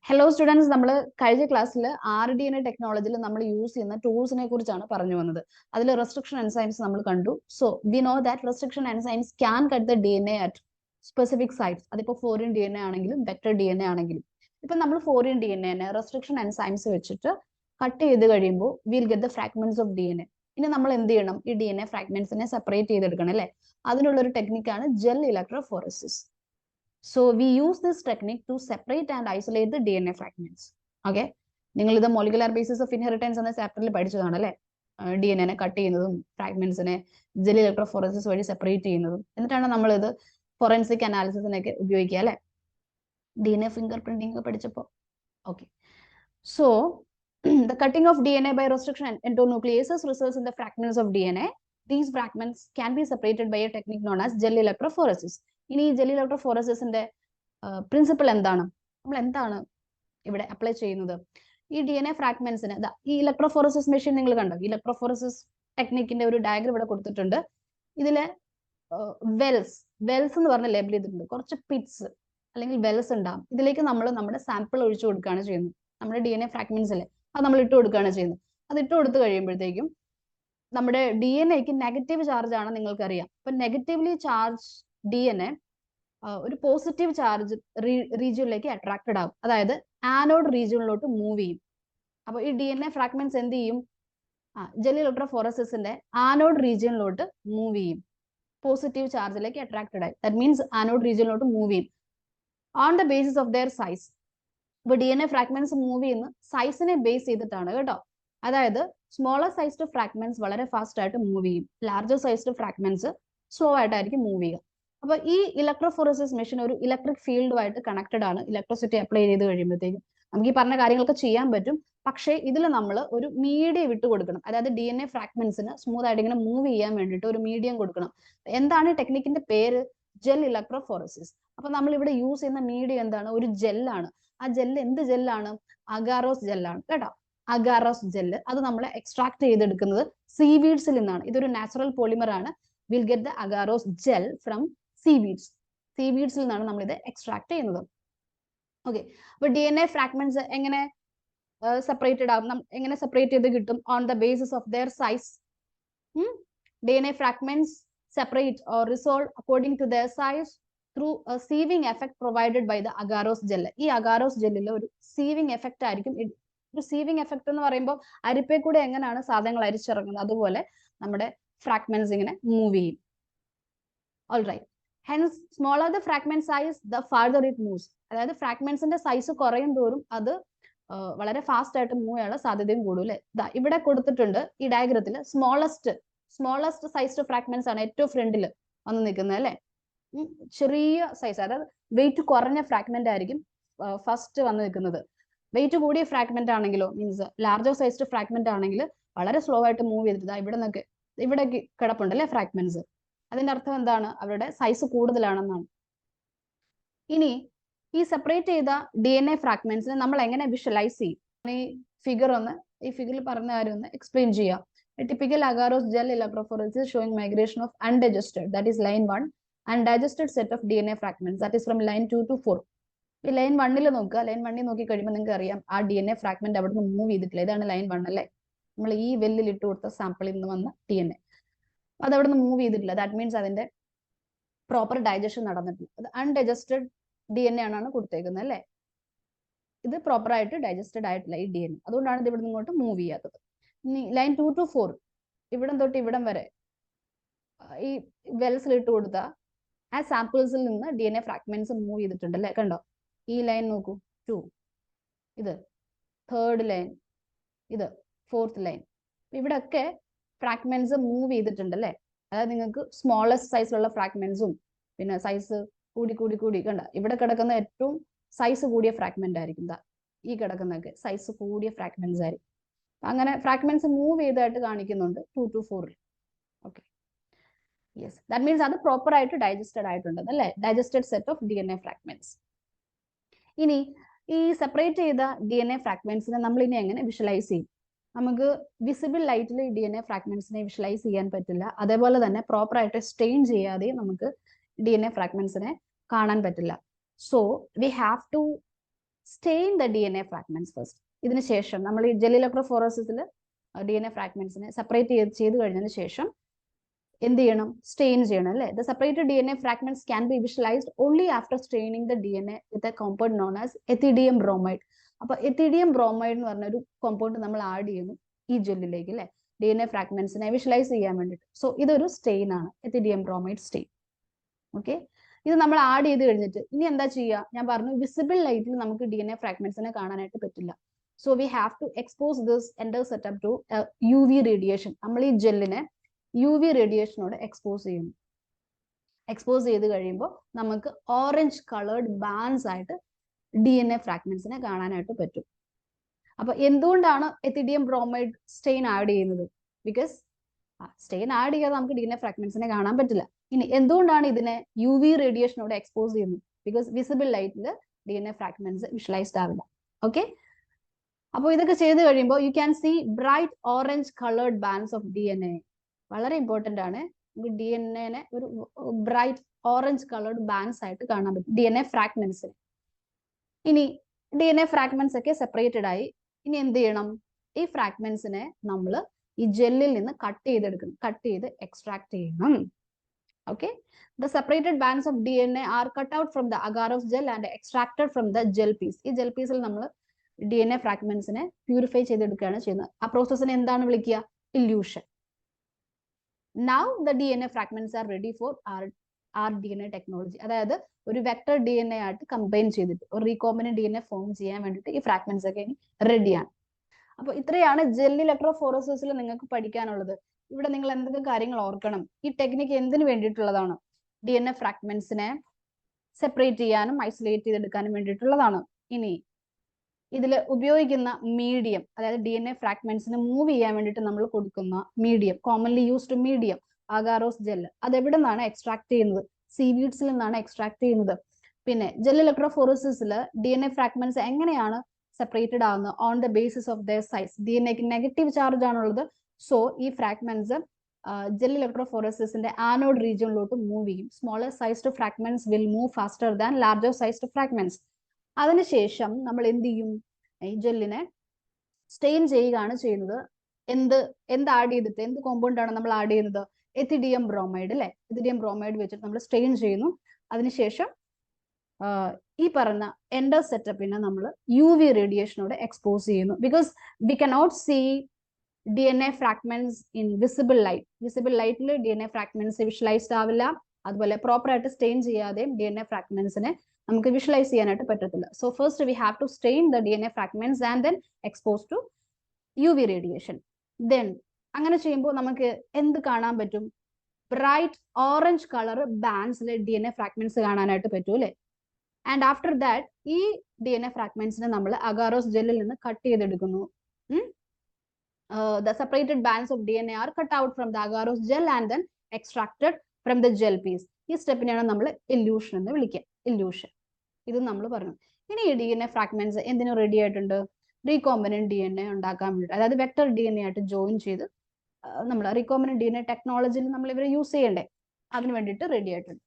Hello students, നമ്മൾ കഴിഞ്ഞ ക്ലാസ്സിൽ RDNA ടെക്നോളജിയിൽ നമ്മൾ യൂസ് ചെയ്യുന്ന ടൂൾസിനെ കുറിച്ചാണ് പറഞ്ഞു വന്നത്. അതിൽ റെസ്ട്രിക്ഷൻ എൻസൈംസ് നമ്മൾ കണ്ടു. So we know that restriction enzymes can cut the DNA at specific sites. അതിപ്പോൾ ഫോറിൻ DNA ആണെങ്കിലും വെക്ടർ DNA ആണെങ്കിലും. ഇപ്പൊ നമ്മൾ ഫോറിൻ DNA റെസ്ട്രിക്ഷൻ എൻസൈംസ് വെച്ചിട്ട് കട്ട് ചെയ്ത് കഴിയുമ്പോൾ will get the fragments of DNA. ഇനി നമ്മൾ എന്ത് ചെയ്യണം? ഈ DNA ഫ്രാഗ്മെന്റ്സിനെ സെപ്പറേറ്റ് ചെയ്തെടുക്കണം അല്ലേ? അതിനുള്ള ഒരു ടെക്നിക്കാണ് gel electrophoresis. So we use this technique to separate and isolate the DNA fragments. Okay, നിങ്ങൾ ഇത് മോളിക്കുലർ ബേസിസ് ഓഫ് ഇൻഹെറിറ്റൻസ് എന്ന ചാപ്റ്ററിൽ പഠിച്ചതാണ് അല്ലേ? DNA കട്ട് ചെയ്യുന്നതും ഫ്രാഗ്മെന്റ്സിനെ ജെൽ ഇലക്ട്രോഫോറസിസ് വഴി സെപ്പറേറ്റ് ചെയ്യുന്നതും. എന്നിട്ടാണ് നമ്മൾ ഇത് ഫോറൻസിക് അനാലിസിസിനൊക്കെ ഉപയോഗിക്കുക അല്ലേ? DNA ഫിംഗർ പ്രിന്റിംഗ് പഠിച്ചപ്പോൾ. Okay, so the cutting of DNA by restriction endonucleases results in the fragments of DNA. These fragments can be separated by a technique known as gel electrophoresis. ഇനി ഈ gel ഇലക്ട്രോഫോറസിസിന്റെ principle എന്താണ്? നമ്മൾ എന്താണ് ഇവിടെ apply ചെയ്യുന്നത്? ഈ DNA ഫ്രാഗ്മെന്റ്സിന് ഈ electrophoresis machine നിങ്ങൾ കണ്ടോ? ഇലക്ട്രോഫോറസിസ് ടെക്നിക്കിന്റെ ഒരു ഡയഗ്രം ഇവിടെ കൊടുത്തിട്ടുണ്ട്. ഇതില് വെൽസ് എന്ന് പറഞ്ഞ ലേബിൾ ചെയ്തിട്ടുണ്ട്. കുറച്ച് പിറ്റ്സ് അല്ലെങ്കിൽ വെൽസ് ഉണ്ടാവും. ഇതിലേക്ക് നമ്മൾ നമ്മുടെ സാമ്പിൾ ഒഴിച്ചു കൊടുക്കുകയാണ് ചെയ്യുന്നത്. നമ്മുടെ DNA ഫ്രാഗ്മെന്റ്സ് അല്ലേ, അത് നമ്മൾ ഇട്ട് കൊടുക്കുകയാണ് ചെയ്യുന്നത്. അത് ഇട്ട് കൊടുത്തു കഴിയുമ്പോഴത്തേക്കും നമ്മുടെ DNAക്ക് നെഗറ്റീവ് ചാർജ് ആണ്, നിങ്ങൾക്കറിയാം. അപ്പൊ നെഗറ്റീവ്ലി ചാർജ് DNA ഒരു പോസിറ്റീവ് ചാർജ് റീജിയനിലേക്ക് അട്രാക്റ്റഡ് ആകും. അതായത് ആനോഡ് റീജിയനിലോട്ട് മൂവ് ചെയ്യും. അപ്പൊ ഈ DNA ഫ്രാഗ്മെന്റ്സ് എന്ത് ചെയ്യും? ജെൽ ഇലക്ട്രോഫോറസിസിന്റെ ആനോഡ് റീജിയനിലോട്ട് മൂവ് ചെയ്യും. പോസിറ്റീവ് ചാർജിലേക്ക് അട്രാക്റ്റഡ് ആയി. ദാറ്റ് മീൻസ് ആനോഡ് റീജിയനിലോട്ട് മൂവ് ചെയ്യും on the basis of their size. ഇപ്പൊ DNA ഫ്രാഗ്മെന്റ്സ് മൂവ് ചെയ്യുന്ന സൈസിനെ ബേസ് ചെയ്തിട്ടാണ് കേട്ടോ. അതായത് സ്മോളർ സൈസ്ഡ് ഫ്രാഗ്മെന്റ്സ് വളരെ ഫാസ്റ്റ് ആയിട്ട് മൂവ് ചെയ്യും. ലാർജർ സൈസ്ഡ് ഫ്രാഗ്മെന്റ്സ് സ്ലോ ആയിട്ടായിരിക്കും മൂവ് ചെയ്യുക. അപ്പൊ ഈ ഇലക്ട്രോഫോറസിസ് മെഷീൻ ഒരു ഇലക്ട്രിക് ഫീൽഡുമായിട്ട് കണക്റ്റഡ് ആണ്. ഇലക്ട്രിസിറ്റി അപ്ലൈ ചെയ്ത് കഴിയുമ്പോഴത്തേക്കും നമുക്ക് ഈ പറഞ്ഞ കാര്യങ്ങളൊക്കെ ചെയ്യാൻ പറ്റും. പക്ഷേ ഇതിൽ നമ്മൾ ഒരു മീഡിയം വിട്ട് കൊടുക്കണം. അതായത് DNA ഫ്രാഗ്മെന്റ്സിന് സ്മൂത്ത് ആയിട്ട് ഇങ്ങനെ മൂവ് ചെയ്യാൻ വേണ്ടിയിട്ട് ഒരു മീഡിയം കൊടുക്കണം. എന്താണ് ടെക്നിക്കിന്റെ പേര്? Gel electrophoresis. അപ്പൊ നമ്മൾ ഇവിടെ യൂസ് ചെയ്യുന്ന മീഡിയം എന്താണ്? ഒരു ജെല്ലാണ്. ആ ജെല്ല് എന്ത് ജെല്ലാണ്? അഗാറോസ് ജെല്ലാണ് കേട്ടോ. അഗാറോസ് ജെല്ല് അത് നമ്മൾ എക്സ്ട്രാക്ട് ചെയ്തെടുക്കുന്നത് സീവീഡ്സിൽ നിന്നാണ്. ഇതൊരു നാച്ചുറൽ പോളിമർ ആണ്. Will get the agarose gel from seaweeds. സീവീഡ്സിൽ നിന്നാണ് നമ്മൾ ഇത് എക്സ്ട്രാക്ട് ചെയ്യുന്നത്. ഓക്കെ, അപ്പൊ DNA ഫ്രാഗ്മെന്റ്സ് എങ്ങനെ സെപ്പറേറ്റഡ് ആവും? എങ്ങനെ സെപ്പറേറ്റ് ചെയ്ത് കിട്ടും? On the basis of their size. DNA fragments separate or resolve according to their size through a sieving effect provided by the agarose gel. ഈ അഗാറോസ് ജെല്ലിൽ ഒരു sieving effect ആയിരിക്കും. ഒരു sieving effect എന്ന് പറയുമ്പോൾ അരിപ്പേ കൂടെ എങ്ങനെയാണ് സാധനങ്ങൾ അരിച്ചിറങ്ങുന്നത്, അതുപോലെ നമ്മുടെ ഫ്രാഗ്മെന്റ്സ് ഇങ്ങനെ മൂവ് ചെയ്യും. Alright, hence smaller the fragment size the farther it moves. അതായത് ഫ്രാഗ്മെന്റ്സിന്റെ സൈസ് കുറയും തോറും അത് വളരെ ഫാസ്റ്റ് ആയിട്ട് മൂവ് ചെയ്യാനുള്ള സാധ്യതയും കൂടും അല്ലെ. ഇവിടെ കൊടുത്തിട്ടുണ്ട് ഈ ഡയഗ്രത്തിൽ സ്മോളസ്റ്റ് സൈസ്ഡ് ഫ്രാഗ്മെന്റ്സ് ആണ് ഏറ്റവും ഫ്രണ്ടിൽ വന്ന് നിൽക്കുന്നത് അല്ലെ. ചെറിയ സൈസ്, അതായത് വെയിറ്റ് കുറഞ്ഞ ഫ്രാഗ്മെന്റ് ആയിരിക്കും ഫസ്റ്റ് വന്ന് നിൽക്കുന്നത്. വെയിറ്റ് കൂടിയ ഫ്രാഗ്മെന്റ് ആണെങ്കിലോ, മീൻസ് ലാർജർ സൈസ്ഡ് ഫ്രാഗ്മെന്റ് ആണെങ്കിൽ വളരെ സ്ലോ ആയിട്ട് മൂവ് ചെയ്തിട്ട് ഇവിടെ നിന്നൊക്കെ ഇവിടെ കിടപ്പുണ്ട് അല്ലെ ഫ്രാഗ്മെന്റ്സ്. അതിന്റെ അർത്ഥം എന്താണ്? അവരുടെ സൈസ് കൂടുതലാണെന്നാണ്. ഇനി ഈ സെപ്പറേറ്റ് ചെയ്ത DNA ഫ്രാഗ്മെന്റ്സിനെ നമ്മൾ എങ്ങനെ വിഷ്വലൈസ് ചെയ്യും? ഈ ഫിഗറിൽ പറഞ്ഞ കാര്യം ഒന്ന് എക്സ്പ്ലെയിൻ ചെയ്യാം. A typical agarose gel electrophoresis showing migration of undigested, that is line 1, and digested set of DNA fragments, that is from line 2 to 4. ഈ ലൈൻ 1 നോക്കുക. ലൈൻ 1 നോക്കി കഴിയുമ്പോൾ നിങ്ങൾക്ക് അറിയാം ആ DNA ഫ്രാഗ്മെന്റ് അവിടെ നിന്ന് മൂവ് ചെയ്തിട്ടില്ല. ഇതാണ് ലൈൻ 1 അല്ലേ. നമ്മൾ ഈ വെല്ലിൽ ഇട്ട് കൊടുത്ത സാമ്പിളിൽ നിന്ന് വന്ന DNA അത് അവിടെ നിന്ന് മൂവ് ചെയ്തിട്ടില്ല. ദാറ്റ് മീൻസ് അതിന്റെ പ്രോപ്പർ ഡൈജഷൻ നടന്നിട്ടില്ല. അത് അൺഡൈജസ്റ്റഡ് DNA ആണ് കൊടുത്തേക്കുന്നത് അല്ലേ. ഇത് പ്രോപ്പർ ആയിട്ട് ഡൈജസ്റ്റഡ് ആയിട്ടില്ല ഈ DNA. അതുകൊണ്ടാണ് ഇത് ഇവിടെ നിന്ന് ഇങ്ങോട്ട് മൂവ് ചെയ്യാത്തത്. ലൈൻ 2 to 4 ഇവിടം തൊട്ട് ഇവിടം വരെ ഈ വെൽസിൽ ഇട്ട് കൊടുത്ത ആ സാമ്പിൾസിൽ നിന്ന് DNA ഫ്രാഗ്മെന്റ്സ് മൂവ് ചെയ്തിട്ടുണ്ട് അല്ലെ. കണ്ടോ, ഈ ലൈൻ നോക്കൂ, 2, ഇത് 3rd ലൈൻ, ഇത് 4th ലൈൻ. ഇവിടെ ഒക്കെ ഫ്രാഗ്മെന്റ്സ് മൂവ് ചെയ്തിട്ടുണ്ട് അല്ലെ. അതായത് നിങ്ങൾക്ക് സ്മോളസ്റ്റ് സൈസിലുള്ള ഫ്രാഗ്മെന്റ്സും പിന്നെ സൈസ് കൂടി കണ്ട ഇവിടെ കിടക്കുന്ന ഏറ്റവും സൈസ് കൂടിയ ഫ്രാഗ്മെന്റ് ആയിരിക്കും. ഈ കിടക്കുന്നതൊക്കെ സൈസ് കൂടിയ ഫ്രാഗ്മെന്റ്സ് ആയിരിക്കും. അങ്ങനെ ഫ്രാഗ്മെന്റ്സ് മൂവ് ചെയ്തായിട്ട് കാണിക്കുന്നുണ്ട് 2 to 4. Okay, yes, that means അത് പ്രോപ്പർ ആയിട്ട് ഡൈജസ്റ്റഡ് ആയിട്ടുണ്ട് അല്ലേ. Digested set of DNA fragments. ഇനി ഈ സെപ്പറേറ്റ് ചെയ്ത DNA ഫ്രാഗ്മെന്റ്സിനെ നമ്മൾ ഇനി എങ്ങനെ വിഷ്വലൈസ് ചെയ്യും? നമുക്ക് വിസിബിൾ ലൈറ്റിൽ DNA ഫ്രാഗ്മെന്റ്സിനെ വിഷ്വലൈസ് ചെയ്യാൻ പറ്റില്ല. അതേപോലെ തന്നെ പ്രോപ്പർ ആയിട്ട് സ്റ്റെയിൻ ചെയ്യാതെ നമുക്ക് DNA ഫ്രാഗ്മെന്റ്സിനെ കാണാൻ പറ്റില്ല. So we have to stain the DNA fragments first. ഇതിന് ശേഷം നമ്മൾ ഈ ജെൽ ഇലക്ട്രോഫോറസിസിൽ DNA ഫ്രാഗ്മെന്റ്സിനെ സെപ്പറേറ്റ് ചെയ്ത് കഴിഞ്ഞതിന് ശേഷം എന്ത് ചെയ്യണം? സ്റ്റെയിൻ ചെയ്യണം അല്ലേ? The separated DNA fragments can be visualised only after staining the DNA with a compound known as ethidium bromide. അപ്പൊ എത്തിഡിയം ബ്രോമൈഡ് എന്ന് പറഞ്ഞ ഒരു കോമ്പൗണ്ട് നമ്മൾ ആഡ് ചെയ്യുന്നു ഈ ജെല്ലിലേക്ക് അല്ലെ, DNA ഫ്രാഗ്മെന്റ്സിനെ വിഷ്വലൈസ് ചെയ്യാൻ വേണ്ടിയിട്ട്. സോ ഇതൊരു സ്റ്റെയിൻ ആണ്, എത്തിഡിയം ബ്രോമൈഡ് സ്റ്റെയിൻ. ഓക്കെ, ഇത് നമ്മൾ ആഡ് ചെയ്ത് കഴിഞ്ഞിട്ട് ഇനി എന്താ ചെയ്യുക? ഞാൻ പറഞ്ഞു വിസിബിൾ ലൈറ്റിൽ നമുക്ക് DNA ഫ്രാഗ്മെന്റ്സിനെ കാണാനായിട്ട് പറ്റില്ല. So we have to expose this entire setup to UV radiation. നമ്മൾ ഈ ജെല്ലിനെ UV റേഡിയേഷനോട് എക്സ്പോസ് ചെയ്യുന്നു. എക്സ്പോസ് ചെയ്ത് കഴിയുമ്പോൾ നമുക്ക് ഓറഞ്ച് കളേർഡ് ബാൻസ് ആയിട്ട് DNA ഫ്രാഗ്മെന്റ്സിനെ കാണാനായിട്ട് പറ്റും. അപ്പൊ എന്തുകൊണ്ടാണ് എത്തിഡിയം ബ്രോമൈഡ് സ്റ്റെയിൻ ആഡ് ചെയ്യുന്നത്? ബിക്കോസ് സ്റ്റെയിൻ ആഡ് ചെയ്യാതെ നമുക്ക് DNA ഫ്രാഗ്മെന്റ്സിനെ കാണാൻ പറ്റില്ല. ഇനി എന്തുകൊണ്ടാണ് ഇതിനെ UV റേഡിയേഷനോട് എക്സ്പോസ് ചെയ്യുന്നത്? ബിക്കോസ് വിസിബിൾ ലൈറ്റിൽ DNA ഫ്രാഗ്മെന്റ്സ് വിഷ്വലൈസ്ഡ് ആവില്ല. ഓക്കെ, അപ്പോൾ ഇതൊക്കെ ചെയ്ത് കഴിയുമ്പോൾ you can see bright orange coloured bands of DNA. വളരെ ഇമ്പോർട്ടന്റ് ആണ്. നമുക്ക് DNA ഒരു ബ്രൈറ്റ് ഓറഞ്ച് കളേർഡ് ബാൻഡ്സ് ആയിട്ട് കാണാൻ പറ്റും DNA ഫ്രാഗ്മെന്റ്സിന്. ഇനി DNA ഫ്രാഗ്മെന്റ്സ് ഒക്കെ സെപ്പറേറ്റഡ് ആയി. ഇനി എന്ത് ചെയ്യണം? ഈ ഫ്രാഗ്മെന്റ്സിനെ നമ്മൾ ഈ ജെല്ലിൽ നിന്ന് കട്ട് ചെയ്തെടുക്കണം, കട്ട് ചെയ്ത് എക്സ്ട്രാക്ട് ചെയ്യണം. Okay, the separated bands of DNA are cut out from the agarose gel and extracted from the gel piece. ഈ ജെൽ പീസിൽ നമ്മൾ DNA ഫ്രാഗ്മെന്റ്സിനെ പ്യൂരിഫൈ ചെയ്തെടുക്കുകയാണ് ചെയ്യുന്നത്. ആ പ്രോസസ്സിനെ എന്താണ് വിളിക്കുക? Illusion. Now the DNA fragments are ready for our DNA technology. അതായത് ഒരു വെക്ടർ DNA ആയിട്ട് കമ്പൈൻ ചെയ്തിട്ട് ഒരു റീകോമ്പിനന്റ് DNA ഫോം ചെയ്യാൻ വേണ്ടിയിട്ട് ഈ ഫ്രാഗ്മെന്റ്സ് ഒക്കെ ഇനി റെഡിയാണ്. അപ്പൊ ഇത്രയാണ് ജെൽ ഇലക്ട്രോഫോറസിസിൽ നിങ്ങൾക്ക് പഠിക്കാനുള്ളത്. ഇവിടെ നിങ്ങൾ എന്തൊക്കെ കാര്യങ്ങൾ ഓർക്കണം? ഈ ടെക്നിക്ക് എന്തിനു വേണ്ടിയിട്ടുള്ളതാണ്? DNA ഫ്രാഗ്മെന്റ്സിനെ സെപ്പറേറ്റ് ചെയ്യാനും ഐസൊലേറ്റ് ചെയ്തെടുക്കാനും വേണ്ടിയിട്ടുള്ളതാണ്. ഇനി ഇതിൽ ഉപയോഗിക്കുന്ന മീഡിയം, അതായത് DNA ഫ്രാഗ്മെന്റ്സിന് മൂവ് ചെയ്യാൻ വേണ്ടിയിട്ട് നമ്മൾ കൊടുക്കുന്ന medium, commonly used medium agarose gel, അത് എവിടെ നിന്നാണ് എക്സ്ട്രാക്ട് ചെയ്യുന്നത്? സീവീഡ്സിൽ നിന്നാണ് എക്സ്ട്രാക്ട് ചെയ്യുന്നത്. പിന്നെ ജെൽ ഇലക്ട്രോഫോറസിസിൽ DNA ഫ്രാഗ്മെന്റ്സ് എങ്ങനെയാണ് സെപ്പറേറ്റഡ് ആവുന്നത്? On the basis of their size. DNAക്ക് നെഗറ്റീവ് ചാർജ് ആണുള്ളത്. സോ ഈ ഫ്രാഗ്മെന്റ്സ് ജെൽ ഇലക്ട്രോഫോറസിസിന്റെ ആനോഡ് റീജിയനിലോട്ട് മൂവ് ചെയ്യും. Smaller sized fragments will move faster than larger sized fragments. അതിനുശേഷം നമ്മൾ എന്ത് ചെയ്യും? ഈ ജെല്ലിനെ സ്റ്റെയിൻ ചെയ്യുകയാണ് ചെയ്യുന്നത്. എന്ത് ആഡ് ചെയ്തിട്ട്, എന്ത് കോമ്പൗണ്ട് ആണ് നമ്മൾ ആഡ് ചെയ്യുന്നത്? എത്തിഡിയം ബ്രോമൈഡ് അല്ലെ. എത്തിഡിയം ബ്രോമൈഡ് വെച്ചിട്ട് നമ്മൾ സ്റ്റെയിൻ ചെയ്യുന്നു. അതിനുശേഷം ഈ പറഞ്ഞ എൻഡർ സെറ്റപ്പിനെ നമ്മൾ UV റേഡിയേഷനോട് എക്സ്പോസ് ചെയ്യുന്നു. Because we cannot see DNA fragments in visible light. Visible ലൈറ്റിൽ DNA ഫ്രാഗ്മെന്റ്സ് വിഷ്വലൈസ്ഡ് ആവില്ല. അതുപോലെ പ്രോപ്പർ ആയിട്ട് സ്റ്റെയിൻ ചെയ്യാതെയും DNA ഫ്രാഗ്മെന്റ്സിനെ നമുക്ക് വിഷ്വലൈസ് ചെയ്യാനായിട്ട് പറ്റത്തില്ല. So first we have to stain the DNA fragments and then expose to UV radiation. Then അങ്ങനെ ചെയ്യുമ്പോൾ നമുക്ക് എന്ത് കാണാൻ പറ്റും? ബ്രൈറ്റ് ഓറഞ്ച് കളർ ബാൻഡ്സിലെ DNA ഫ്രാഗ്മെന്റ്സ് കാണാനായിട്ട് പറ്റും അല്ലെ. ആൻഡ് ആഫ്റ്റർ ദാറ്റ് ഈ DNA ഫ്രാഗ്മെന്റ്സിനെ നമ്മൾ അഗാരോസ് ജെല്ലിൽ നിന്ന് കട്ട് ചെയ്തെടുക്കുന്നു. The separated bands of DNA are cut out from the agarose gel and then extracted from the gel piece. ഈ സ്റ്റെപ്പിനെയാണ് നമ്മൾ ഇല്യൂഷൻ എന്ന് വിളിക്കുക. ഇല്യൂഷൻ. ഇത് നമ്മൾ പറഞ്ഞു. ഇനി ഈ DNA ഫ്രാഗ്മെന്റ്സ് എന്തിനു റെഡി ആയിട്ടുണ്ട്? റീകോമ്പിനന്റ് DNA ഉണ്ടാക്കാൻ വേണ്ടി, അതായത് വെക്ടർ DNA ആയിട്ട് ജോയിൻ ചെയ്ത് നമ്മൾ റീകോമ്പിനന്റ് DNA ടെക്നോളജിയിൽ നമ്മൾ ഇവരെ യൂസ് ചെയ്യണ്ടേ, അതിന് വേണ്ടിയിട്ട് റെഡി ആയിട്ടുണ്ട്.